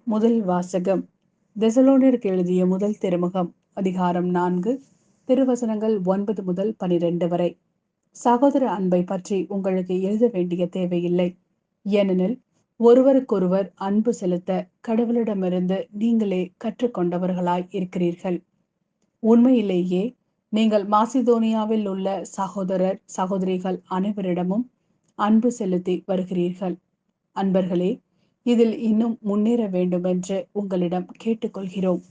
முதல் வாசகம். தெசலோனியருக்கு எழுதிய முதல் திருமுகம், அதிகாரம் 4, திருவசனங்கள் 9 முதல் 12 வரை. சகோதர அன்பை பற்றி உங்களுக்கு எழுத வேண்டிய தேவையில்லை. ஏனெனில் ஒருவருக்கொருவர் அன்பு செலுத்த கடவுளிடமிருந்து நீங்களே கற்றுக்கொண்டவர்களாய் இருக்கிறீர்கள். உண்மையிலேயே நீங்கள் மாசிதோனியாவில் உள்ள சகோதரர் சகோதரிகள் அனைவரிடமும் அன்பு செலுத்தி வருகிறீர்கள். அன்பர்களே, இதில் இன்னும் முன்னேற வேண்டுமென்று உங்களிடம் கேட்டுக்கொள்கிறோம்.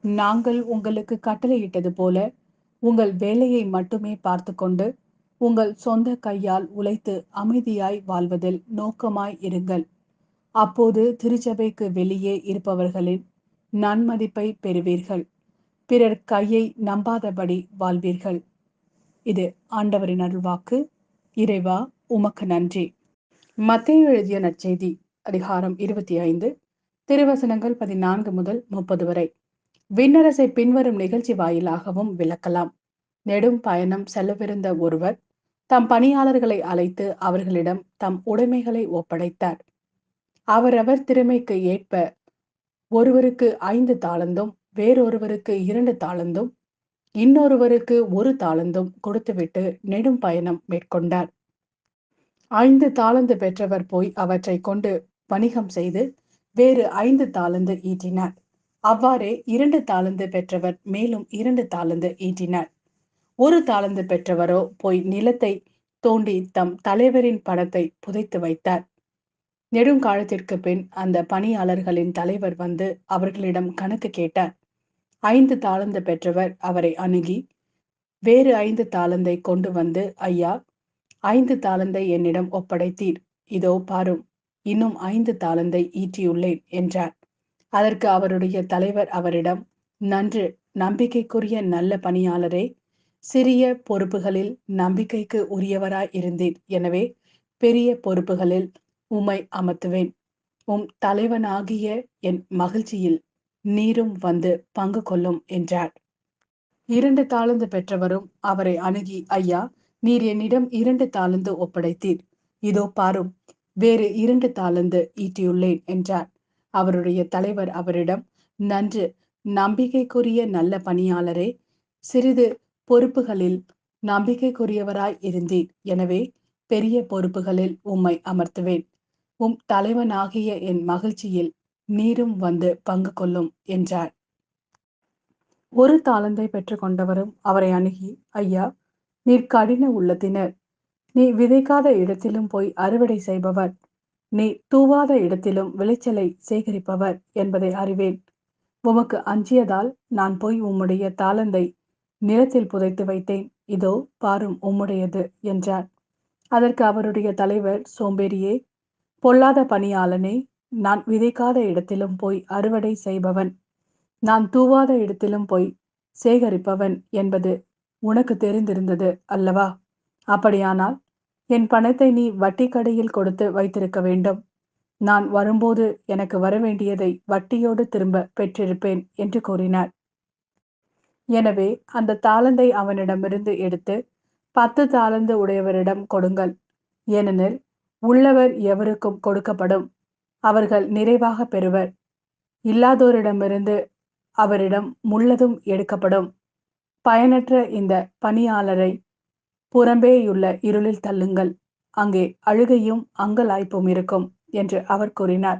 நாங்கள் உங்களுக்கு கட்டளையிட்டது போல உங்கள் வேலையை மட்டுமே பார்த்து கொண்டு உங்கள் சொந்த கையால் உழைத்து அமைதியாய் வாழ்வதில் நோக்கமாய் இருங்கள். அப்போது திருச்சபைக்கு வெளியே இருப்பவர்களின் நன்மதிப்பை பெறுவீர்கள். பிறர் கையை நம்பாதபடி வாழ்வீர்கள். இது ஆண்டவரின் அருள்வாக்கு. இறைவா, உமக்கு நன்றி. மத்தேயு எழுதிய நற்செய்தி, அதிகாரம் 25, திருவசனங்கள் 14 முதல் 30 வரை. விண்ணரசை பின்வரும் நிகழ்ச்சி வாயிலாகவும் விளக்கலாம். நெடும் பயணம் செல்லவிருந்த ஒருவர் தம் பணியாளர்களை அழைத்து அவர்களிடம் தம் உடைமைகளை ஒப்படைத்தார். அவரவர் திறமைக்கு ஏற்ப ஒருவருக்கு 5 தாலந்தும், வேறொருவருக்கு 2 தாலந்தும், இன்னொருவருக்கு 1 தாலந்தும் கொடுத்துவிட்டு நெடும் பயணம் மேற்கொண்டார். 5 தாலந்து பெற்றவர் போய் அவற்றை கொண்டு வணிகம் செய்து வேறு 5 தாலந்து ஈட்டினார். அவ்வாறே 2 தாலந்து பெற்றவர் மேலும் 2 தாலந்து ஈட்டினார். 1 தாலந்து பெற்றவரோ போய் நிலத்தை தோண்டி தம் தலைவரின் பணத்தை புதைத்து வைத்தார். நெடுங்காலத்திற்கு பின் அந்த பணியாளர்களின் தலைவர் வந்து அவர்களிடம் கணக்கு கேட்டார். 5 தாலந்து பெற்றவர் அவரை அணுகி, வேறு 5 தாலந்தை கொண்டு வந்து, ஐயா, 5 தாலந்தை என்னிடம் ஒப்படைத்தீர். இதோ பாரும், இன்னும் 5 தாலந்தை ஈட்டியுள்ளேன் என்றார். அதற்கு அவருடைய தலைவர் அவரிடம், நன்று, நம்பிக்கைக்குரிய நல்ல பணியாளரே, சிறிய பொறுப்புகளில் நம்பிக்கைக்கு உரியவராய் இருந்தீர். எனவே பெரிய பொறுப்புகளில் உம்மை அமர்த்துவேன். உம் தலைவனாகிய என் மகிழ்ச்சியில் நீரும் வந்து பங்கு கொள்ளும் என்றார். 2 தாலந்து பெற்றவரும் அவரை அணுகி, ஐயா, நீர் என்னிடம் 2 தாலந்து ஒப்படைத்தீர். இதோ பாரும், வேறு 2 தாலந்து ஈட்டியுள்ளேன் என்றார். அவருடைய தலைவர் அவரிடம், நன்று, நம்பிக்கைக்குரிய நல்ல பணியாளரே, சிறிது பொறுப்புகளில் நம்பிக்கைக்குரியவராய் இருந்தீர். எனவே பெரிய பொறுப்புகளில் உம்மை அமர்த்துவேன். உம் தலைவனாகிய என் மகிழ்ச்சியில் நீரும் வந்து பங்கு கொள்ளும் என்றார். 1 தாலந்தை பெற்றுக்கொண்டவரும் அவரை அணுகி, ஐயா, நீர் கடின உள்ளத்தினர். நீ விதைக்காத இடத்திலும் போய் அறுவடை செய்பவர், நீ தூவாத இடத்திலும் விளைச்சலை சேகரிப்பவர் என்பதை அறிவேன். உமக்கு அஞ்சியதால் நான் போய் உம்முடைய தாலந்தை நிலத்தில் புதைத்து வைத்தேன். இதோ பாரும், உம்முடையது என்றார். அதற்கு அவருடைய தலைவர், சோம்பேறியே, பொல்லாத பணியாளனே, நான் விதைக்காத இடத்திலும் போய் அறுவடை செய்பவன், நான் தூவாத இடத்திலும் போய் சேகரிப்பவன் என்பது உனக்கு தெரிந்திருந்தது அல்லவா? அப்படியானால் என் பணத்தை நீ வட்டி கடையில் கொடுத்து வைத்திருக்க வேண்டும். நான் வரும்போது எனக்கு வரவேண்டியதை வட்டியோடு திரும்ப பெற்றிருப்பேன் என்று கூறினார். எனவே அந்த தாலந்தை அவனிடமிருந்து எடுத்து 10 தாலந்து உடையவரிடம் கொடுங்கள். ஏனெனில் உள்ளவர் எவருக்கும் கொடுக்கப்படும், அவர்கள் நிறைவாக பெறுவர். இல்லாதோரிடமிருந்து அவரிடம் முள்ளதும் எடுக்கப்படும். பயனற்ற இந்த பணியாளரை புறம்பேயுள்ள இருளில் தள்ளுங்கள். அங்கே அழுகையும் அங்கலாய்ப்பும் இருக்கும் என்று அவர் கூறினார்.